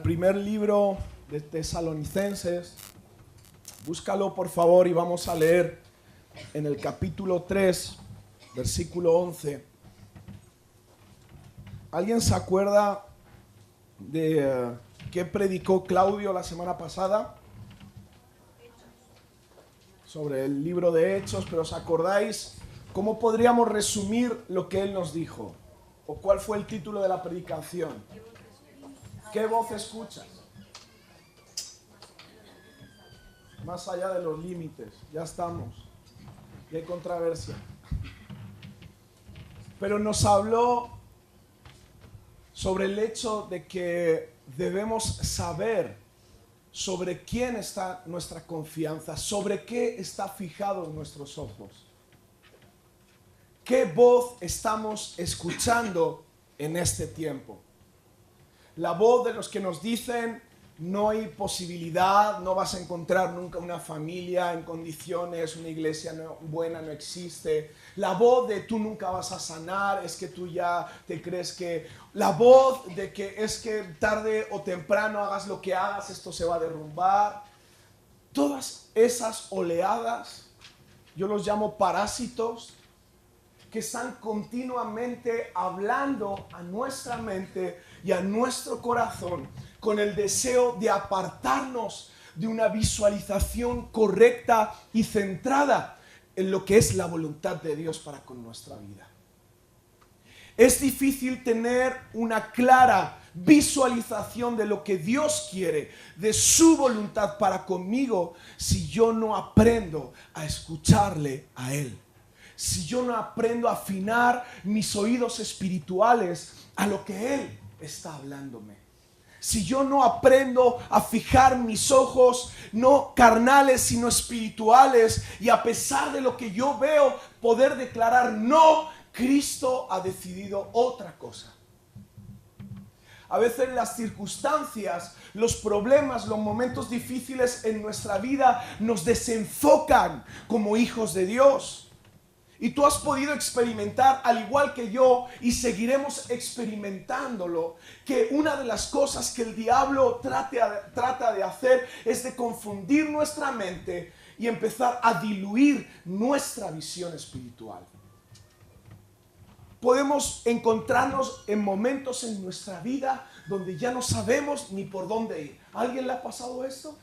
al primer libro de Tesalonicenses. Búscalo, por favor, y vamos a leer en el capítulo 3, versículo 11. ¿Alguien se acuerda de qué predicó Claudio la semana pasada? Sobre el libro de Hechos, pero ¿os acordáis cómo podríamos resumir lo que él nos dijo? ¿O cuál fue el título de la predicación? ¿Qué voz escuchas? Más allá de los límites, ya estamos. Y hay controversia. Pero nos habló sobre el hecho de que debemos saber sobre quién está nuestra confianza, sobre qué está fijado en nuestros ojos. ¿Qué voz estamos escuchando en este tiempo? La voz de los que nos dicen no hay posibilidad, no vas a encontrar nunca una familia en condiciones, una iglesia buena no existe. La voz de tú nunca vas a sanar, es que tú ya te crees que... La voz de que es que tarde o temprano hagas lo que hagas, esto se va a derrumbar. Todas esas oleadas, yo los llamo parásitos, que están continuamente hablando a nuestra mente y a nuestro corazón con el deseo de apartarnos de una visualización correcta y centrada en lo que es la voluntad de Dios para con nuestra vida. Es difícil tener una clara visualización de lo que Dios quiere, de su voluntad para conmigo, si yo no aprendo a escucharle a Él. Si yo no aprendo a afinar mis oídos espirituales a lo que Él está hablándome. Si yo no aprendo a fijar mis ojos, no carnales, sino espirituales, y a pesar de lo que yo veo, poder declarar, no, Cristo ha decidido otra cosa. A veces las circunstancias, los problemas, los momentos difíciles en nuestra vida nos desenfocan como hijos de Dios. Y tú has podido experimentar, al igual que yo, y seguiremos experimentándolo, que una de las cosas que el diablo trata de hacer es de confundir nuestra mente y empezar a diluir nuestra visión espiritual. Podemos encontrarnos en momentos en nuestra vida donde ya no sabemos ni por dónde ir. ¿A alguien le ha pasado esto?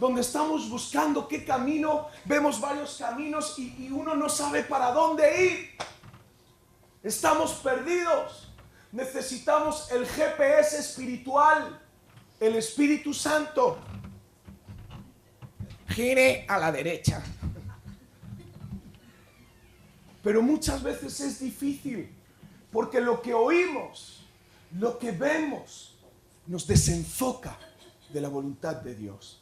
Donde estamos buscando qué camino, vemos varios caminos y uno no sabe para dónde ir. Estamos perdidos. Necesitamos el GPS espiritual, el Espíritu Santo. Gire a la derecha. Pero muchas veces es difícil, porque lo que oímos, lo que vemos, nos desenfoca de la voluntad de Dios.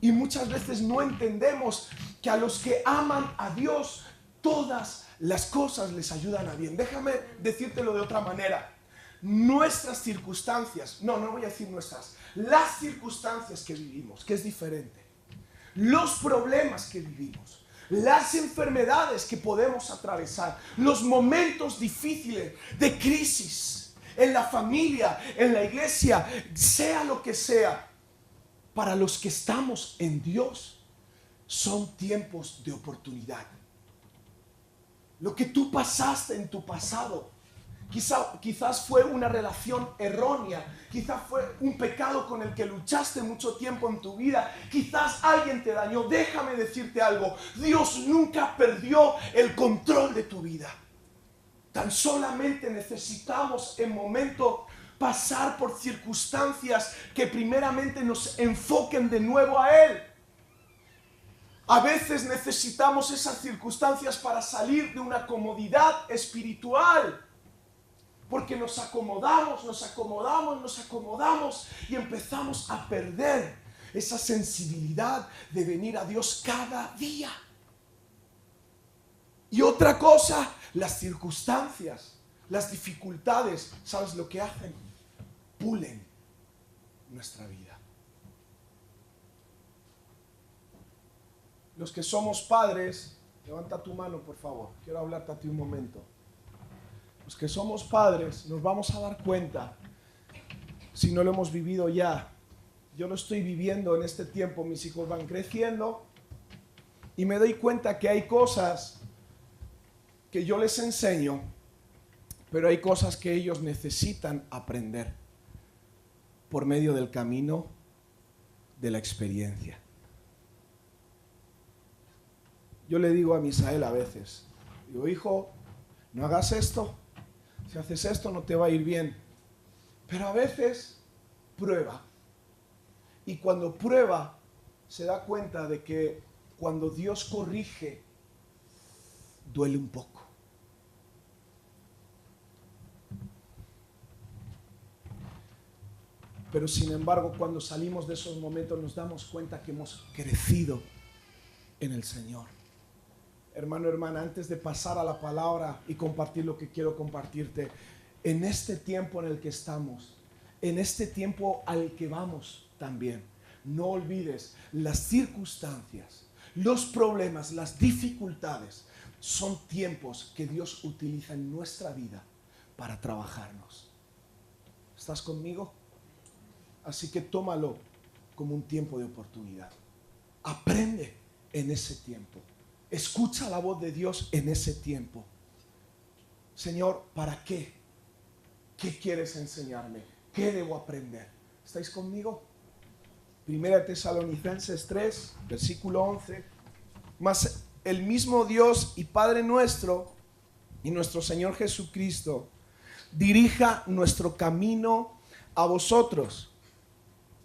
Y muchas veces no entendemos que a los que aman a Dios, todas las cosas les ayudan a bien. Déjame decírtelo de otra manera. Nuestras circunstancias, no voy a decir nuestras, las circunstancias que vivimos, que es diferente. Los problemas que vivimos, las enfermedades que podemos atravesar, los momentos difíciles de crisis en la familia, en la iglesia, sea lo que sea. Para los que estamos en Dios, son tiempos de oportunidad. Lo que tú pasaste en tu pasado, quizás fue una relación errónea, quizás fue un pecado con el que luchaste mucho tiempo en tu vida, quizás alguien te dañó. Déjame decirte algo, Dios nunca perdió el control de tu vida. Tan solamente necesitamos en momentos pasar por circunstancias que primeramente nos enfoquen de nuevo a Él. A veces necesitamos esas circunstancias para salir de una comodidad espiritual, porque nos acomodamos y empezamos a perder esa sensibilidad de venir a Dios cada día. Y otra cosa, las circunstancias, las dificultades, ¿sabes lo que hacen? Pulen nuestra vida. Los que somos padres, levanta tu mano por favor, quiero hablarte a ti un momento. Los que somos padres nos vamos a dar cuenta si no lo hemos vivido ya. Yo lo estoy viviendo en este tiempo, mis hijos van creciendo y me doy cuenta que hay cosas que yo les enseño, pero hay cosas que ellos necesitan aprender por medio del camino de la experiencia. Yo le digo a Misael a veces, digo, hijo, no hagas esto, si haces esto no te va a ir bien, pero a veces prueba. Y cuando prueba, se da cuenta de que cuando Dios corrige, duele un poco. Pero sin embargo, cuando salimos de esos momentos nos damos cuenta que hemos crecido en el Señor. Hermano, hermana, antes de pasar a la palabra y compartir lo que quiero compartirte, en este tiempo en el que estamos, en este tiempo al que vamos también, no olvides las circunstancias, los problemas, las dificultades, son tiempos que Dios utiliza en nuestra vida para trabajarnos. ¿Estás conmigo? Así que tómalo como un tiempo de oportunidad. Aprende en ese tiempo. Escucha la voz de Dios en ese tiempo. Señor, ¿para qué? ¿Qué quieres enseñarme? ¿Qué debo aprender? ¿Estáis conmigo? Primera Tesalonicenses 3, versículo 11. Mas el mismo Dios y Padre nuestro y nuestro Señor Jesucristo dirija nuestro camino a vosotros.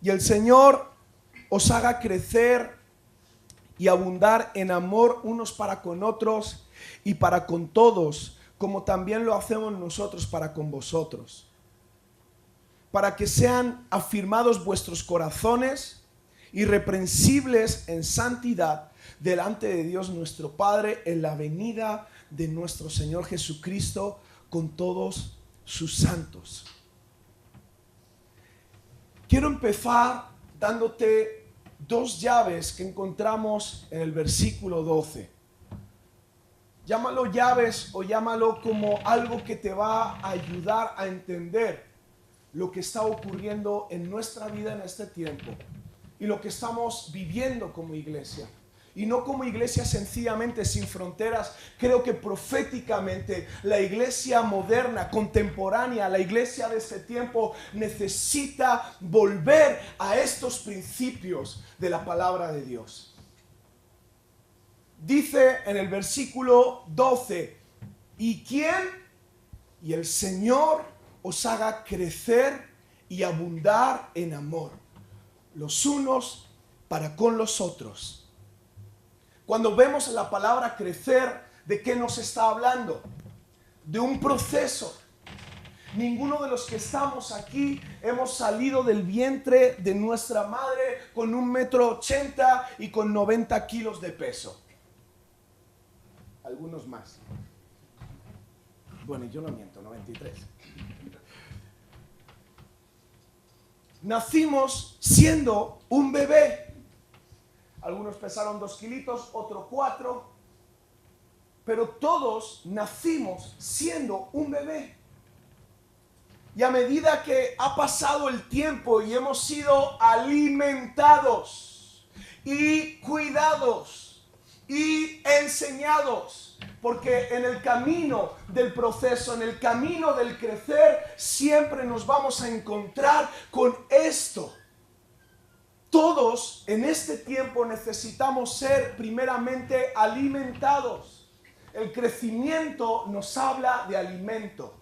Y el Señor os haga crecer y abundar en amor unos para con otros y para con todos, como también lo hacemos nosotros para con vosotros. Para que sean afirmados vuestros corazones, irreprensibles en santidad, delante de Dios nuestro Padre, en la venida de nuestro Señor Jesucristo con todos sus santos. Quiero empezar dándote dos llaves que encontramos en el versículo 12. Llámalo llaves o llámalo como algo que te va a ayudar a entender lo que está ocurriendo en nuestra vida en este tiempo y lo que estamos viviendo como iglesia. Y no como iglesia sencillamente sin fronteras. Creo que proféticamente la iglesia moderna, contemporánea, la iglesia de ese tiempo necesita volver a estos principios de la palabra de Dios. Dice en el versículo 12, ¿y quién? Y el Señor os haga crecer y abundar en amor, los unos para con los otros. Cuando vemos la palabra crecer, ¿de qué nos está hablando? De un proceso. Ninguno de los que estamos aquí hemos salido del vientre de nuestra madre con 1,80 m y con 90 kilos de peso. Algunos más. Bueno, yo no miento, 93. Nacimos siendo un bebé. Algunos pesaron 2 kilitos, otros 4. Pero todos nacimos siendo un bebé. Y a medida que ha pasado el tiempo y hemos sido alimentados y cuidados y enseñados, porque en el camino del proceso, en el camino del crecer, siempre nos vamos a encontrar con esto. Todos en este tiempo necesitamos ser primeramente alimentados. El crecimiento nos habla de alimento.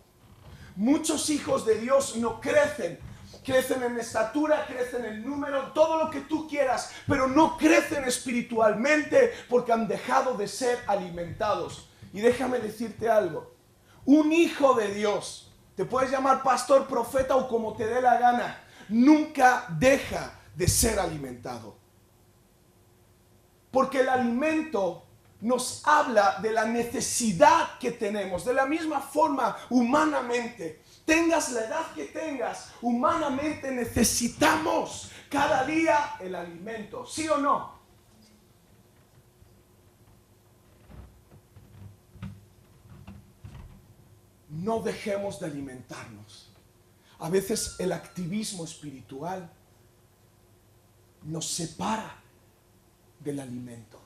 Muchos hijos de Dios no crecen. Crecen en estatura, crecen en número, todo lo que tú quieras, pero no crecen espiritualmente porque han dejado de ser alimentados. Y déjame decirte algo. Un hijo de Dios, te puedes llamar pastor, profeta o como te dé la gana, nunca deja de ser alimentado. Porque el alimento nos habla de la necesidad que tenemos. De la misma forma, humanamente, tengas la edad que tengas, humanamente necesitamos cada día el alimento. ¿Sí o no? No dejemos de alimentarnos. A veces el activismo espiritual nos separa del alimento.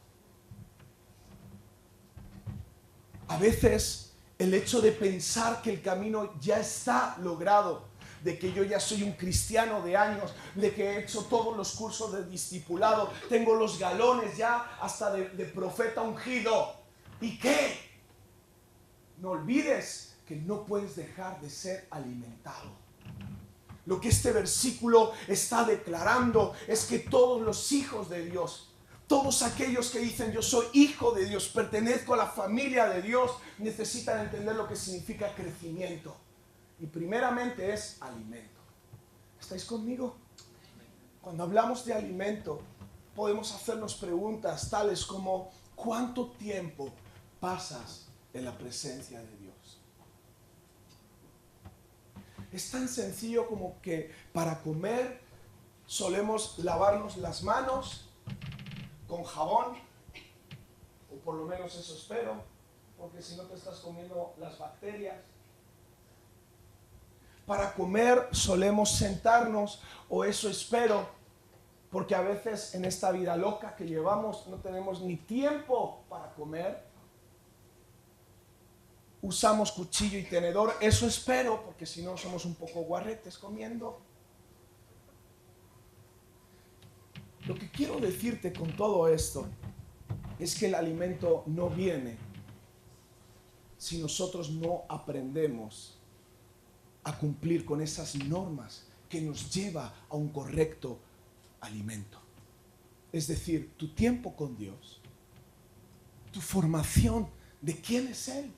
A veces el hecho de pensar que el camino ya está logrado, de que yo ya soy un cristiano de años, de que he hecho todos los cursos de discipulado, tengo los galones ya hasta de profeta ungido. ¿Y qué? No olvides que no puedes dejar de ser alimentado. Lo que este versículo está declarando es que todos los hijos de Dios, todos aquellos que dicen yo soy hijo de Dios, pertenezco a la familia de Dios, necesitan entender lo que significa crecimiento. Y primeramente es alimento. ¿Estáis conmigo? Cuando hablamos de alimento, podemos hacernos preguntas tales como ¿cuánto tiempo pasas en la presencia de Dios? Es tan sencillo como que para comer solemos lavarnos las manos con jabón, o por lo menos eso espero, porque si no te estás comiendo las bacterias. Para comer solemos sentarnos, o eso espero, porque a veces en esta vida loca que llevamos no tenemos ni tiempo para comer. Usamos cuchillo y tenedor, eso espero, porque si no somos un poco guarretes comiendo. Lo que quiero decirte con todo esto es que el alimento no viene si nosotros no aprendemos a cumplir con esas normas que nos lleva a un correcto alimento. Es decir, tu tiempo con Dios, tu formación de quién es Él.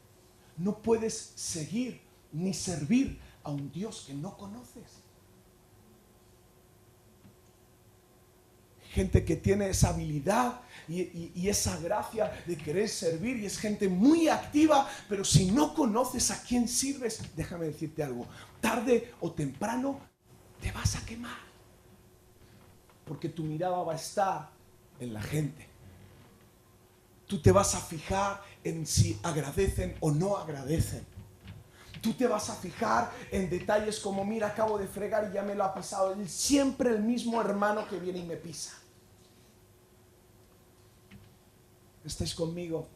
No puedes seguir ni servir a un Dios que no conoces. Gente que tiene esa habilidad y esa gracia de querer servir, y es gente muy activa, pero si no conoces a quién sirves, déjame decirte algo, tarde o temprano te vas a quemar, porque tu mirada va a estar en la gente. Tú te vas a fijar en si agradecen o no agradecen. Tú te vas a fijar en detalles como, mira, acabo de fregar y ya me lo ha pisado. Siempre el mismo hermano que viene y me pisa. ¿Estáis conmigo?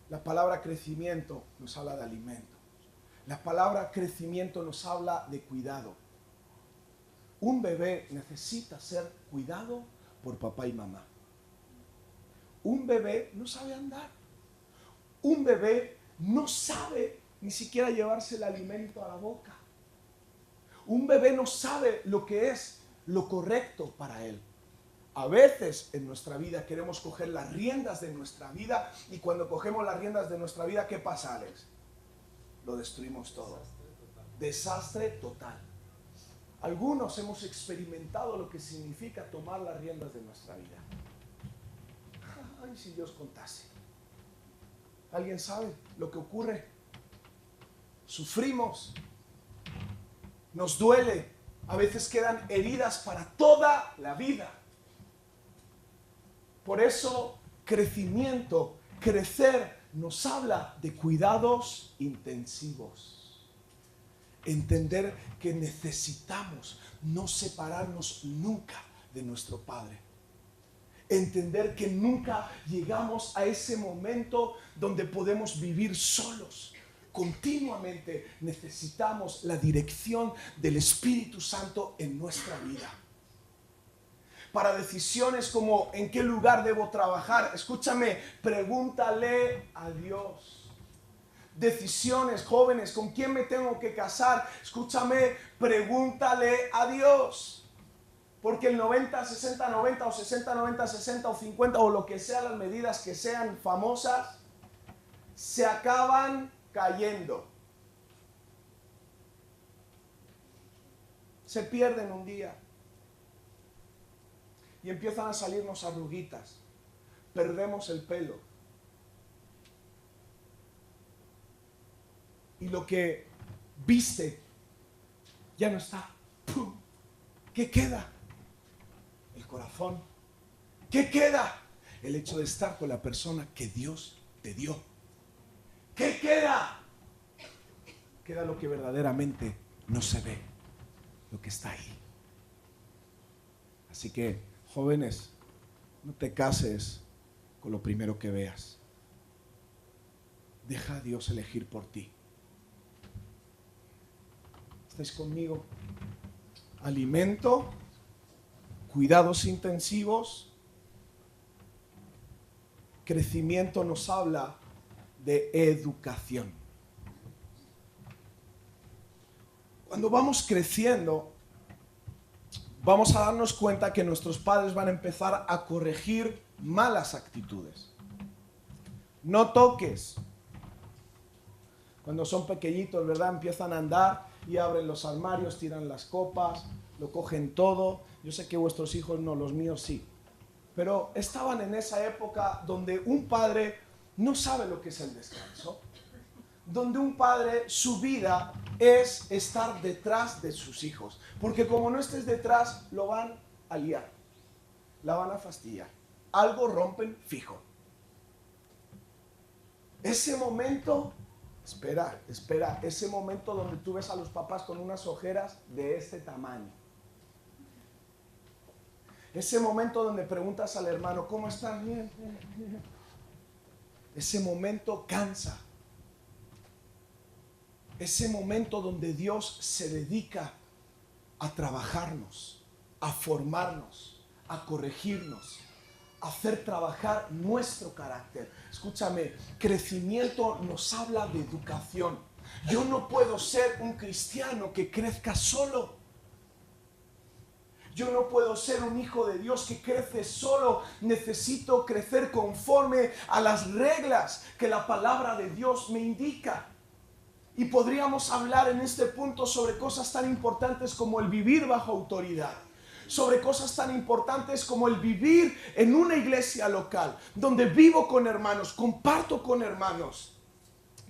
La palabra crecimiento nos habla de alimento. La palabra crecimiento nos habla de cuidado. Un bebé necesita ser cuidado por papá y mamá. Un bebé no sabe andar. Un bebé no sabe ni siquiera llevarse el alimento a la boca. Un bebé no sabe lo que es lo correcto para él. A veces en nuestra vida queremos coger las riendas de nuestra vida, y cuando cogemos las riendas de nuestra vida, ¿qué pasa, Alex? Lo destruimos todo. Desastre total. Algunos hemos experimentado lo que significa tomar las riendas de nuestra vida. Ay, si Dios contase. ¿Alguien sabe lo que ocurre? Sufrimos, nos duele, a veces quedan heridas para toda la vida. Por eso, crecimiento, crecer, nos habla de cuidados intensivos. Entender que necesitamos no separarnos nunca de nuestro Padre. Entender que nunca llegamos a ese momento donde podemos vivir solos. Continuamente necesitamos la dirección del Espíritu Santo en nuestra vida. Para decisiones como en qué lugar debo trabajar, escúchame, pregúntale a Dios. Decisiones, jóvenes, ¿con quién me tengo que casar? Escúchame, pregúntale a Dios. Porque el 90, 60, 90 o 60, 90, 60 o 50 o lo que sean las medidas que sean famosas, se acaban cayendo. Se pierden un día. Y empiezan a salirnos arruguitas. Perdemos el pelo. Y lo que viste ya no está. ¡Pum! ¿Qué queda? El corazón. ¿Qué queda? El hecho de estar con la persona que Dios te dio. ¿Qué queda? Queda lo que verdaderamente no se ve lo que está ahí. Así que, jóvenes, no te cases con lo primero que veas. Deja a Dios elegir por ti. ¿Estáis conmigo? Alimento, cuidados intensivos, crecimiento nos habla de educación. Cuando vamos creciendo, vamos a darnos cuenta que nuestros padres van a empezar a corregir malas actitudes. No toques. Cuando son pequeñitos, ¿verdad? Empiezan a andar y abren los armarios, tiran las copas, lo cogen todo. Yo sé que vuestros hijos no, los míos sí. Pero estaban en esa época donde un padre no sabe lo que es el descanso. Donde un padre, su vida es estar detrás de sus hijos. Porque como no estés detrás, lo van a liar. La van a fastidiar. Algo rompen fijo. Ese momento, espera, ese momento donde tú ves a los papás con unas ojeras de este tamaño. Ese momento donde preguntas al hermano, ¿cómo estás? Bien. Ese momento cansa. Ese momento donde Dios se dedica a trabajarnos, a formarnos, a corregirnos, a hacer trabajar nuestro carácter. Escúchame, crecimiento nos habla de educación. Yo no puedo ser un cristiano que crezca solo. Yo no puedo ser un hijo de Dios que crece solo. Necesito crecer conforme a las reglas que la palabra de Dios me indica. Y podríamos hablar en este punto sobre cosas tan importantes como el vivir bajo autoridad. Sobre cosas tan importantes como el vivir en una iglesia local, donde vivo con hermanos, comparto con hermanos.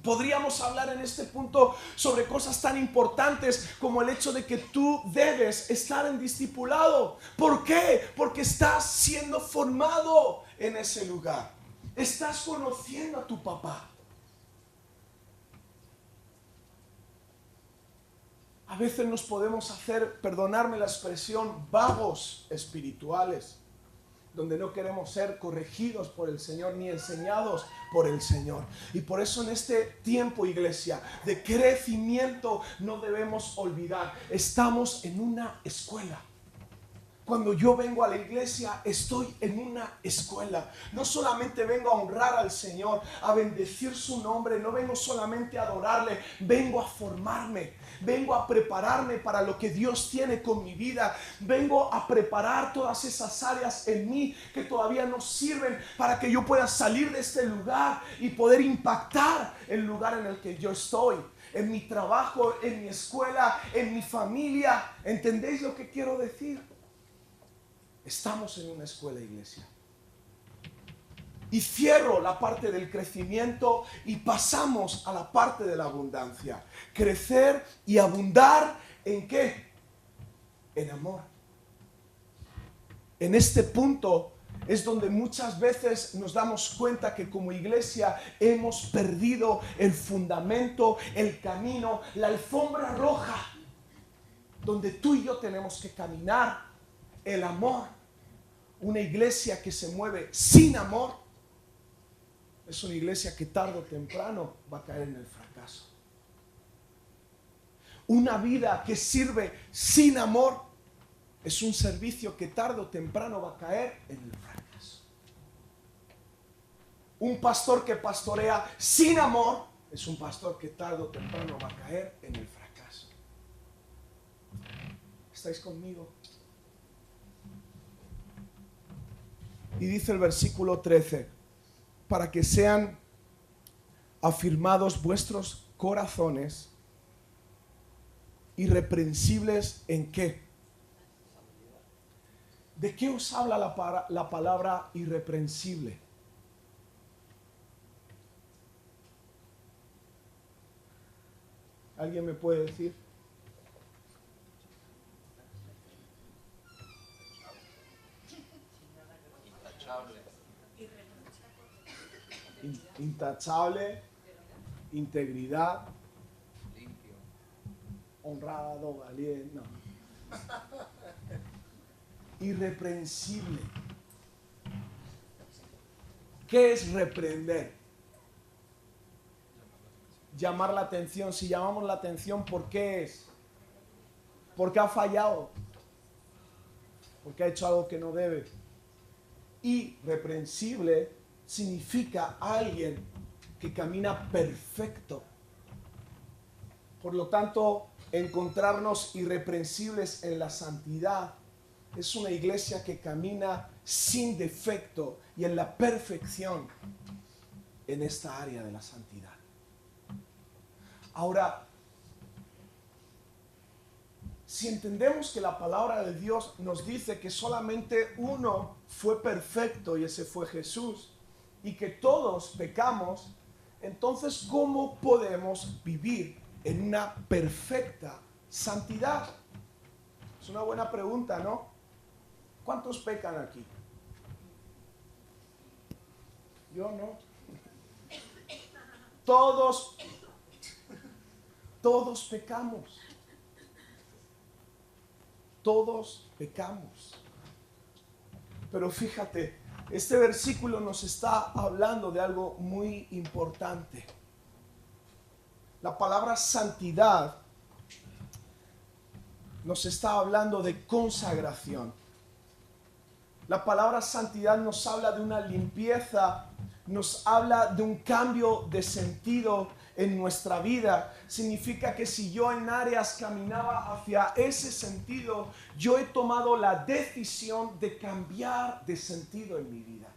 Podríamos hablar en este punto sobre cosas tan importantes como el hecho de que tú debes estar en discipulado. ¿Por qué? Porque estás siendo formado en ese lugar. Estás conociendo a tu papá. A veces nos podemos hacer, perdonadme la expresión, vagos espirituales, donde no queremos ser corregidos por el Señor ni enseñados por el Señor. Y por eso en este tiempo, iglesia, de crecimiento no debemos olvidar, estamos en una escuela. Cuando yo vengo a la iglesia, estoy en una escuela. No solamente vengo a honrar al Señor, a bendecir su nombre, no vengo solamente a adorarle, vengo a formarme, vengo a prepararme para lo que Dios tiene con mi vida. Vengo a preparar todas esas áreas en mí que todavía no sirven para que yo pueda salir de este lugar y poder impactar el lugar en el que yo estoy. En mi trabajo, en mi escuela, en mi familia. ¿Entendéis lo que quiero decir? Estamos en una escuela, iglesia. Y cierro la parte del crecimiento y pasamos a la parte de la abundancia. Crecer y abundar, ¿en qué? En amor. En este punto es donde muchas veces nos damos cuenta que como iglesia hemos perdido el fundamento, el camino, la alfombra roja, donde tú y yo tenemos que caminar. El amor. Una iglesia que se mueve sin amor es una iglesia que tarde o temprano va a caer en el fracaso. Una vida que sirve sin amor es un servicio que tarde o temprano va a caer en el fracaso. Un pastor que pastorea sin amor es un pastor que tarde o temprano va a caer en el fracaso. ¿Estáis conmigo? Y dice el versículo 13, para que sean afirmados vuestros corazones, irreprensibles ¿en qué? ¿De qué os habla la palabra irreprensible? ¿Alguien me puede decir? Intachable, integridad, honrado, valiente, no. Irreprensible. ¿Qué es reprender? Llamar la atención. Si llamamos la atención, ¿por qué es? Porque ha fallado. Porque ha hecho algo que no debe. Irreprensible significa alguien que camina perfecto. Por lo tanto, encontrarnos irreprensibles en la santidad es una iglesia que camina sin defecto y en la perfección en esta área de la santidad. Ahora, si entendemos que la palabra de Dios nos dice que solamente uno fue perfecto y ese fue Jesús, y que todos pecamos, entonces ¿cómo podemos vivir en una perfecta santidad? Es una buena pregunta, ¿no? ¿Cuántos pecan aquí? Yo no. Todos pecamos. Todos pecamos. Pero fíjate, este versículo nos está hablando de algo muy importante. La palabra santidad nos está hablando de consagración. La palabra santidad nos habla de una limpieza, nos habla de un cambio de sentido en nuestra vida. Significa que si yo en áreas caminaba hacia ese sentido, yo he tomado la decisión de cambiar de sentido en mi vida.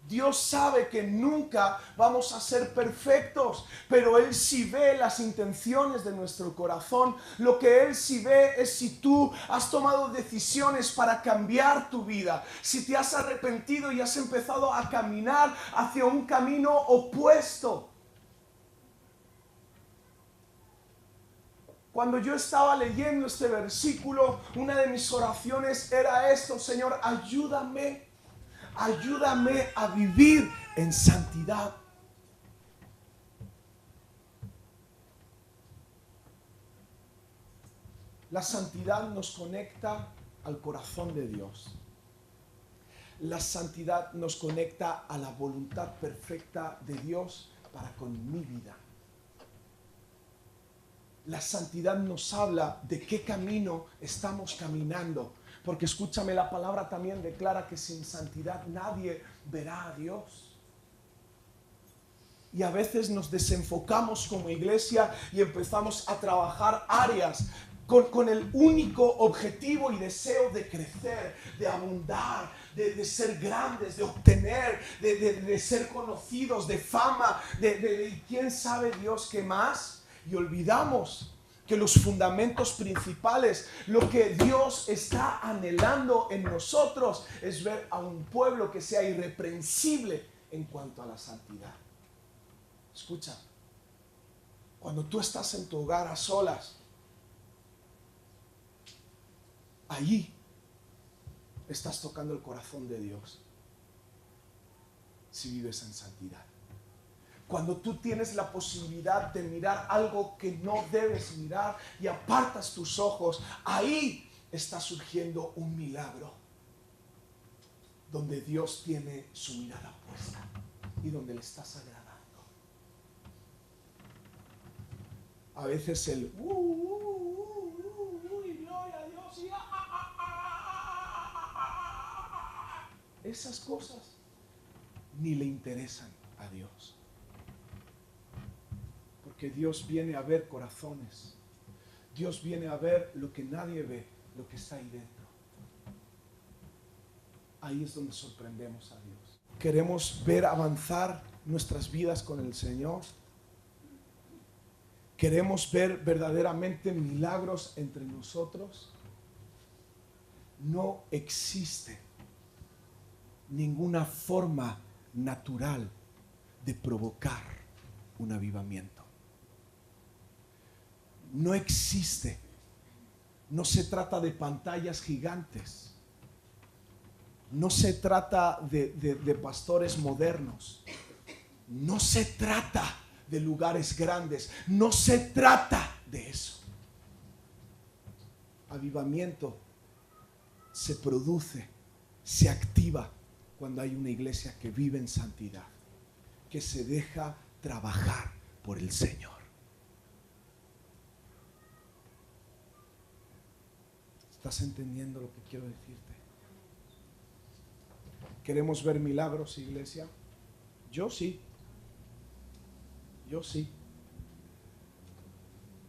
Dios sabe que nunca vamos a ser perfectos, pero Él sí ve las intenciones de nuestro corazón. Lo que Él sí ve es si tú has tomado decisiones para cambiar tu vida, si te has arrepentido y has empezado a caminar hacia un camino opuesto. Cuando yo estaba leyendo este versículo, una de mis oraciones era esto: Señor, ayúdame a vivir en santidad. La santidad nos conecta al corazón de Dios. La santidad nos conecta a la voluntad perfecta de Dios para con mi vida. La santidad nos habla de qué camino estamos caminando. Porque escúchame, la palabra también declara que sin santidad nadie verá a Dios. Y a veces nos desenfocamos como iglesia y empezamos a trabajar áreas con el único objetivo y deseo de crecer, de abundar, de ser grandes, de obtener, de ser conocidos, de fama, de quién sabe Dios qué más. Y olvidamos que los fundamentos principales, lo que Dios está anhelando en nosotros, es ver a un pueblo que sea irreprensible en cuanto a la santidad. Escucha, cuando tú estás en tu hogar a solas, allí estás tocando el corazón de Dios, si vives en santidad. Cuando tú tienes la posibilidad de mirar algo que no debes mirar y apartas tus ojos, ahí está surgiendo un milagro, donde Dios tiene su mirada puesta y donde le estás agradando. A veces el gloria a Dios y esas cosas ni le interesan a Dios. Porque Dios viene a ver corazones. Dios viene a ver lo que nadie ve, lo que está ahí dentro. Ahí es donde sorprendemos a Dios. ¿Queremos ver avanzar nuestras vidas con el Señor? ¿Queremos ver verdaderamente milagros entre nosotros? No existe ninguna forma natural de provocar un avivamiento. No existe. No se trata de pantallas gigantes. No se trata de pastores modernos. No se trata de lugares grandes. No se trata de eso. Avivamiento se produce, se activa cuando hay una iglesia que vive en santidad, que se deja trabajar por el Señor. ¿Estás entendiendo lo que quiero decirte? ¿Queremos ver milagros, iglesia? Yo sí. Yo sí.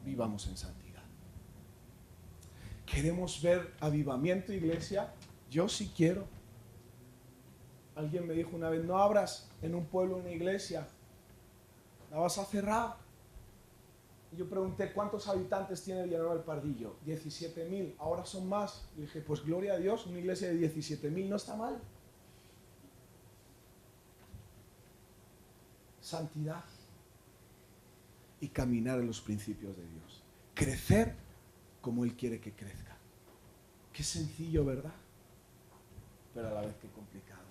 Vivamos en santidad. ¿Queremos ver avivamiento, iglesia? Yo sí quiero. Alguien me dijo una vez, no abras en un pueblo una iglesia, la vas a cerrar. Y yo pregunté, ¿cuántos habitantes tiene Villanueva del Pardillo? 17.000, ahora son más. Y dije, pues gloria a Dios, una iglesia de 17.000 no está mal. Santidad y caminar en los principios de Dios. Crecer como Él quiere que crezca. Qué sencillo, ¿verdad? Pero a la vez qué complicado.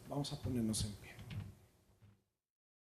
Vamos a ponernos en pie.